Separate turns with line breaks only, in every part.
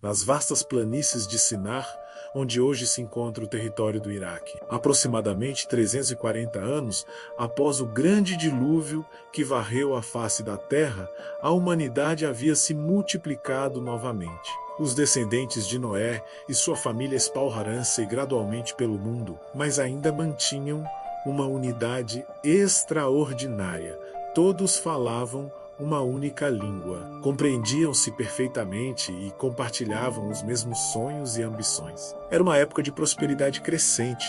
nas vastas planícies de Sinar, onde hoje se encontra o território do Iraque. Aproximadamente 340 anos após o grande dilúvio que varreu a face da terra, a humanidade havia se multiplicado novamente. Os descendentes de Noé e sua família espalharam-se gradualmente pelo mundo, mas ainda mantinham uma unidade extraordinária. Todos falavam uma única língua, compreendiam-se perfeitamente e compartilhavam os mesmos sonhos e ambições. Era uma época de prosperidade crescente,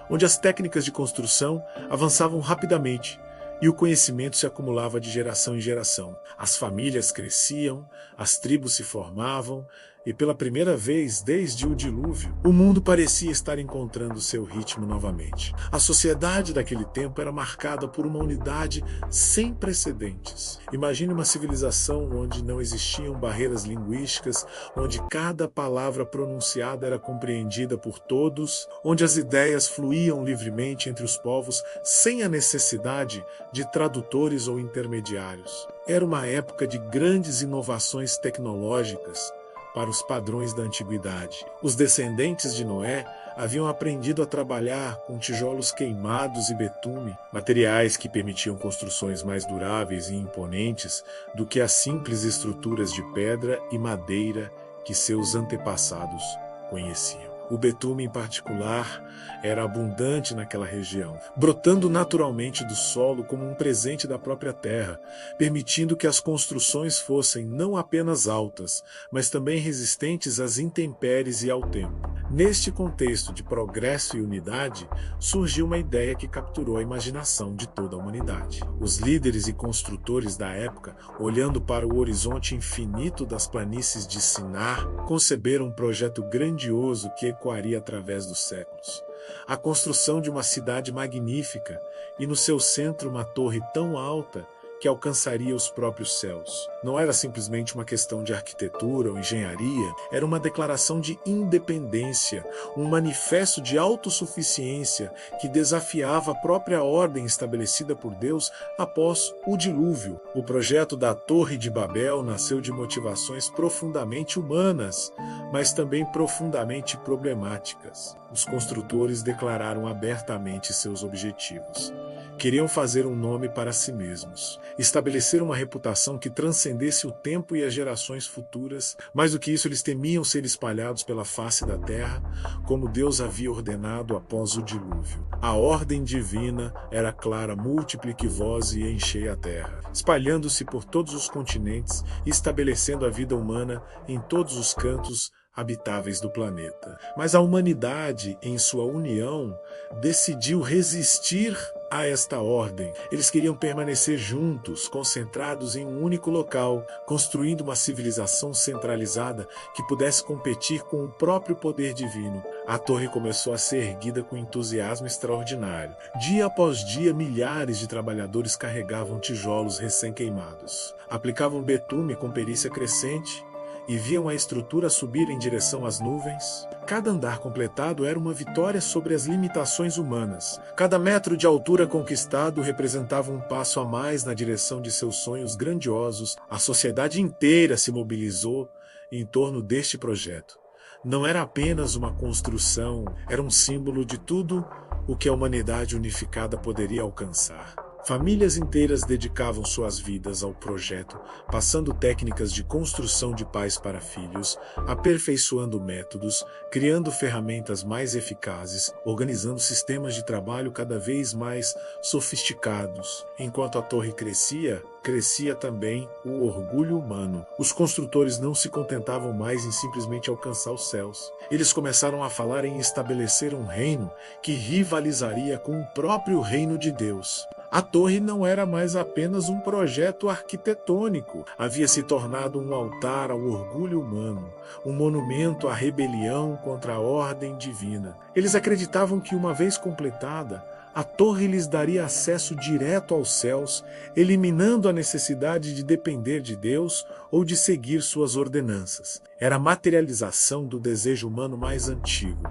onde as técnicas de construção avançavam rapidamente e o conhecimento se acumulava de geração em geração. As famílias cresciam, as tribos se formavam e pela primeira vez desde o dilúvio, o mundo parecia estar encontrando seu ritmo novamente. A sociedade daquele tempo era marcada por uma unidade sem precedentes. Imagine uma civilização onde não existiam barreiras linguísticas, onde cada palavra pronunciada era compreendida por todos, onde as ideias fluíam livremente entre os povos sem a necessidade de tradutores ou intermediários. Era uma época de grandes inovações tecnológicas para os padrões da antiguidade. Os descendentes de Noé haviam aprendido a trabalhar com tijolos queimados e betume, materiais que permitiam construções mais duráveis e imponentes do que as simples estruturas de pedra e madeira que seus antepassados conheciam. O betume, em particular, era abundante naquela região, brotando naturalmente do solo como um presente da própria terra, permitindo que as construções fossem não apenas altas, mas também resistentes às intempéries e ao tempo. Neste contexto de progresso e unidade, surgiu uma ideia que capturou a imaginação de toda a humanidade. Os líderes e construtores da época, olhando para o horizonte infinito das planícies de Sinar, conceberam um projeto grandioso que ecoaria através dos séculos. A construção de uma cidade magnífica e no seu centro uma torre tão alta que alcançaria os próprios céus. Não era simplesmente uma questão de arquitetura ou engenharia, era uma declaração de independência, um manifesto de autossuficiência que desafiava a própria ordem estabelecida por Deus após o dilúvio. O projeto da Torre de Babel nasceu de motivações profundamente humanas, mas também profundamente problemáticas. Os construtores declararam abertamente seus objetivos. Queriam fazer um nome para si mesmos, estabelecer uma reputação que transcendesse o tempo e as gerações futuras. Mais do que isso, eles temiam ser espalhados pela face da terra, como Deus havia ordenado após o dilúvio. A ordem divina era clara: multiplique vós e enchei a terra, espalhando-se por todos os continentes e estabelecendo a vida humana em todos os cantos habitáveis do planeta. Mas a humanidade, em sua união, decidiu resistir a esta ordem. Eles queriam permanecer juntos, concentrados em um único local, construindo uma civilização centralizada que pudesse competir com o próprio poder divino. A torre começou a ser erguida com entusiasmo extraordinário. Dia após dia, milhares de trabalhadores carregavam tijolos recém-queimados, aplicavam betume com perícia crescente e viam a estrutura subir em direção às nuvens. Cada andar completado era uma vitória sobre as limitações humanas. Cada metro de altura conquistado representava um passo a mais na direção de seus sonhos grandiosos. A sociedade inteira se mobilizou em torno deste projeto. Não era apenas uma construção, era um símbolo de tudo o que a humanidade unificada poderia alcançar. Famílias inteiras dedicavam suas vidas ao projeto, passando técnicas de construção de pais para filhos, aperfeiçoando métodos, criando ferramentas mais eficazes, organizando sistemas de trabalho cada vez mais sofisticados. Enquanto a torre crescia, crescia também o orgulho humano. Os construtores não se contentavam mais em simplesmente alcançar os céus. Eles começaram a falar em estabelecer um reino que rivalizaria com o próprio reino de Deus. A torre não era mais apenas um projeto arquitetônico, havia se tornado um altar ao orgulho humano, um monumento à rebelião contra a ordem divina. Eles acreditavam que, uma vez completada, a torre lhes daria acesso direto aos céus, eliminando a necessidade de depender de Deus ou de seguir suas ordenanças. Era a materialização do desejo humano mais antigo: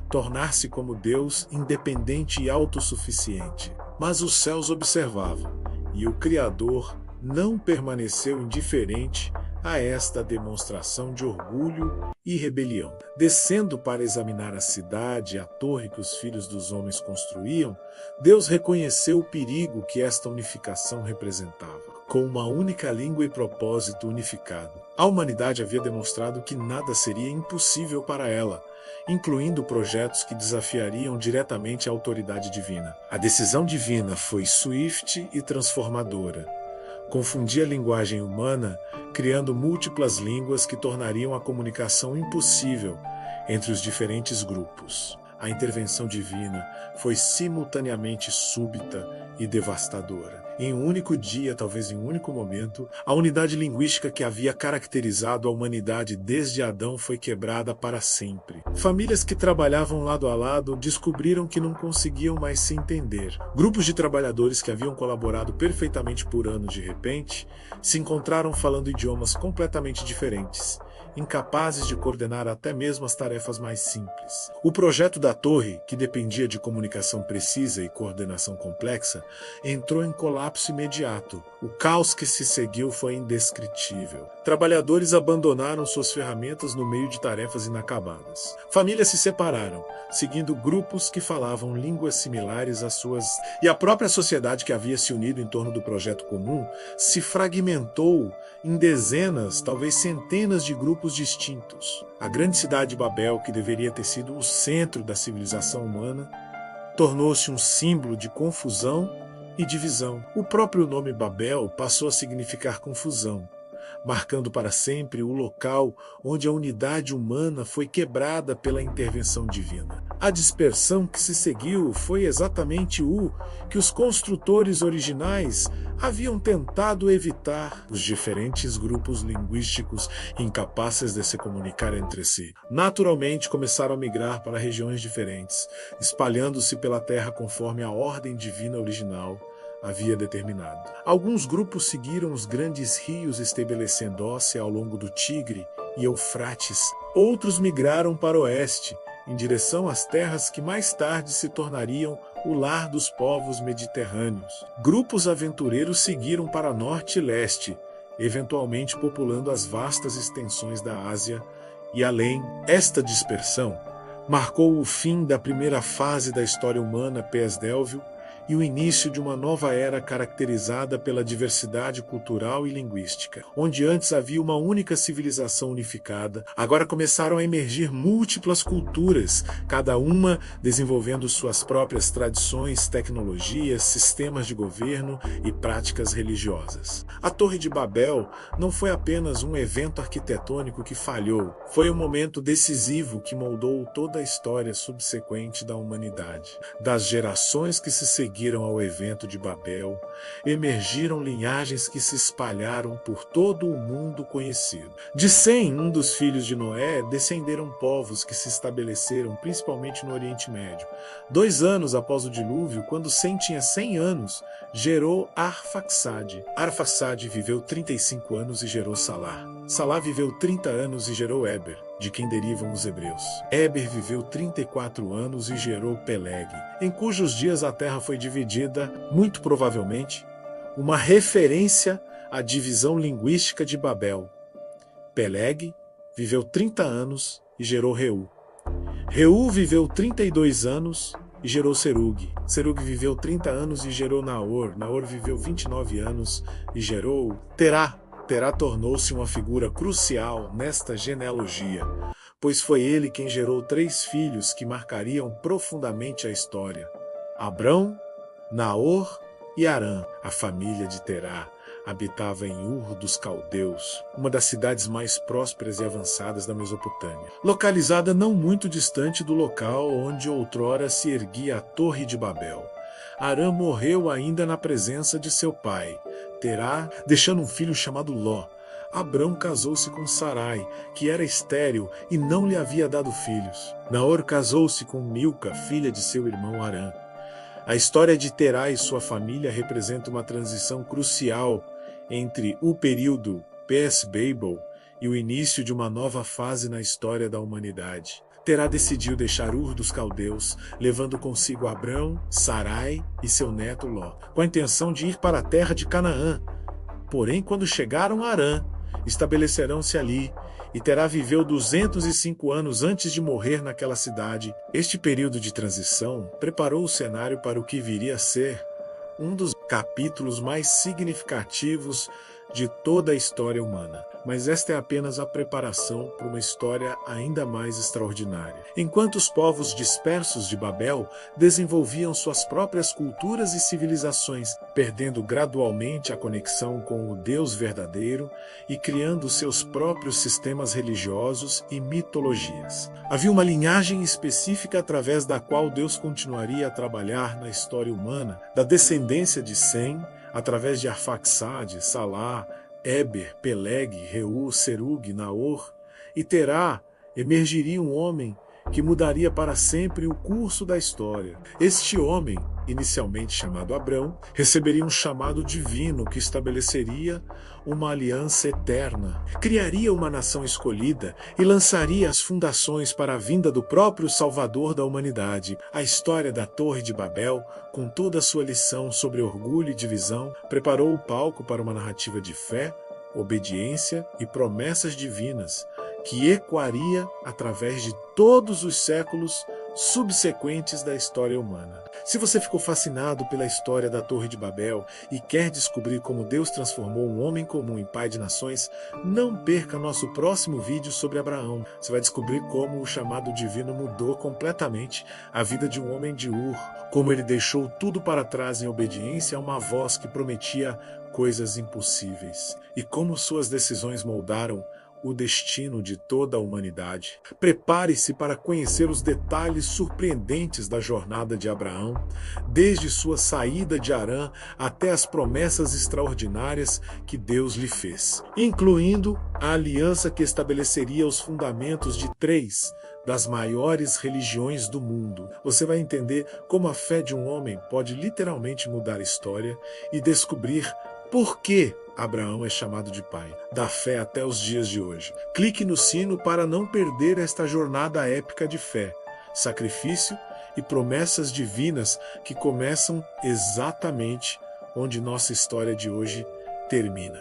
tornar-se como Deus, independente e autossuficiente. Mas os céus observavam, e o Criador não permaneceu indiferente a esta demonstração de orgulho e rebelião. Descendo para examinar a cidade e a torre que os filhos dos homens construíam, Deus reconheceu o perigo que esta unificação representava. Com uma única língua e propósito unificado, a humanidade havia demonstrado que nada seria impossível para ela, incluindo projetos que desafiariam diretamente a autoridade divina. A decisão divina foi swift e transformadora. Confundia a linguagem humana, criando múltiplas línguas que tornariam a comunicação impossível entre os diferentes grupos. A intervenção divina foi simultaneamente súbita e devastadora. Em um único dia, talvez em um único momento, a unidade linguística que havia caracterizado a humanidade desde Adão foi quebrada para sempre. Famílias que trabalhavam lado a lado descobriram que não conseguiam mais se entender. Grupos de trabalhadores que haviam colaborado perfeitamente por anos de repente, se encontraram falando idiomas completamente diferentes, incapazes de coordenar até mesmo as tarefas mais simples. O projeto da torre, que dependia de comunicação precisa e coordenação complexa, entrou em colapso imediato. O caos que se seguiu foi indescritível. Trabalhadores abandonaram suas ferramentas no meio de tarefas inacabadas. Famílias se separaram, seguindo grupos que falavam línguas similares às suas, e a própria sociedade que havia se unido em torno do projeto comum se fragmentou em dezenas, talvez centenas de grupos distintos. A grande cidade de Babel, que deveria ter sido o centro da civilização humana, tornou-se um símbolo de confusão e divisão. O próprio nome Babel passou a significar confusão, marcando para sempre o local onde a unidade humana foi quebrada pela intervenção divina. A dispersão que se seguiu foi exatamente o que os construtores originais haviam tentado evitar. Os diferentes grupos linguísticos incapazes de se comunicar entre si, naturalmente começaram a migrar para regiões diferentes, espalhando-se pela terra conforme a ordem divina original havia determinado. Alguns grupos seguiram os grandes rios estabelecendo-se ao longo do Tigre e Eufrates. Outros migraram para o oeste, em direção às terras que mais tarde se tornariam o lar dos povos mediterrâneos. Grupos aventureiros seguiram para norte e leste, eventualmente populando as vastas extensões da Ásia e além. Esta dispersão marcou o fim da primeira fase da história humana pós-Délvio e o início de uma nova era caracterizada pela diversidade cultural e linguística. Onde antes havia uma única civilização unificada, agora começaram a emergir múltiplas culturas, cada uma desenvolvendo suas próprias tradições, tecnologias, sistemas de governo e práticas religiosas. A Torre de Babel não foi apenas um evento arquitetônico que falhou, foi um momento decisivo que moldou toda a história subsequente da humanidade. Das gerações que se seguiram ao evento de Babel, emergiram linhagens que se espalharam por todo o mundo conhecido. De Sem, um dos filhos de Noé, descenderam povos que se estabeleceram principalmente no Oriente Médio. 2 anos após o dilúvio, quando Sem tinha 100 anos, gerou Arfaxade. Arfaxade viveu 35 anos e gerou Salá. Salá viveu 30 anos e gerou Éber, de quem derivam os hebreus. Éber viveu 34 anos e gerou Peleg, em cujos dias a terra foi dividida, muito provavelmente, uma referência à divisão linguística de Babel. Peleg viveu 30 anos e gerou Reu. Reu viveu 32 anos e gerou Serug. Serug viveu 30 anos e gerou Naor. Naor viveu 29 anos e gerou Terá. Terá tornou-se uma figura crucial nesta genealogia, pois foi ele quem gerou 3 filhos que marcariam profundamente a história: Abrão, Naor e Harã. A família de Terá habitava em Ur dos Caldeus, uma das cidades mais prósperas e avançadas da Mesopotâmia, localizada não muito distante do local onde outrora se erguia a Torre de Babel. Harã morreu ainda na presença de seu pai, Terá, deixando um filho chamado Ló. Abrão casou-se com Sarai, que era estéril e não lhe havia dado filhos. Naor casou-se com Milca, filha de seu irmão Harã. A história de Terá e sua família representa uma transição crucial entre o período pós-Babel e o início de uma nova fase na história da humanidade. Terá decidiu deixar Ur dos Caldeus, levando consigo Abrão, Sarai e seu neto Ló, com a intenção de ir para a terra de Canaã. Porém, quando chegaram a Harã, estabelecerão-se ali, e Terá viveu 205 anos antes de morrer naquela cidade. Este período de transição preparou o cenário para o que viria a ser um dos capítulos mais significativos de toda a história humana. Mas esta é apenas a preparação para uma história ainda mais extraordinária. Enquanto os povos dispersos de Babel desenvolviam suas próprias culturas e civilizações, perdendo gradualmente a conexão com o Deus verdadeiro e criando seus próprios sistemas religiosos e mitologias. Havia uma linhagem específica através da qual Deus continuaria a trabalhar na história humana, da descendência de Sem, através de Arfaxade, Salá, Eber, Peleg, Reu, Serug, Naor, e Terá emergiria um homem que mudaria para sempre o curso da história. Este homem, inicialmente chamado Abrão, receberia um chamado divino que estabeleceria uma aliança eterna, criaria uma nação escolhida e lançaria as fundações para a vinda do próprio Salvador da humanidade. A história da Torre de Babel, com toda a sua lição sobre orgulho e divisão, preparou o palco para uma narrativa de fé, obediência e promessas divinas, que ecoaria através de todos os séculos subsequentes da história humana. Se você ficou fascinado pela história da Torre de Babel e quer descobrir como Deus transformou um homem comum em pai de nações, não perca nosso próximo vídeo sobre Abraão. Você vai descobrir como o chamado divino mudou completamente a vida de um homem de Ur, como ele deixou tudo para trás em obediência a uma voz que prometia coisas impossíveis, e como suas decisões moldaram o destino de toda a humanidade. Prepare-se para conhecer os detalhes surpreendentes da jornada de Abraão, desde sua saída de Harã até as promessas extraordinárias que Deus lhe fez, incluindo a aliança que estabeleceria os fundamentos de 3 das maiores religiões do mundo. Você vai entender como a fé de um homem pode literalmente mudar a história e descobrir por que Abraão é chamado de pai, da fé até os dias de hoje. Clique no sino para não perder esta jornada épica de fé, sacrifício e promessas divinas que começam exatamente onde nossa história de hoje termina.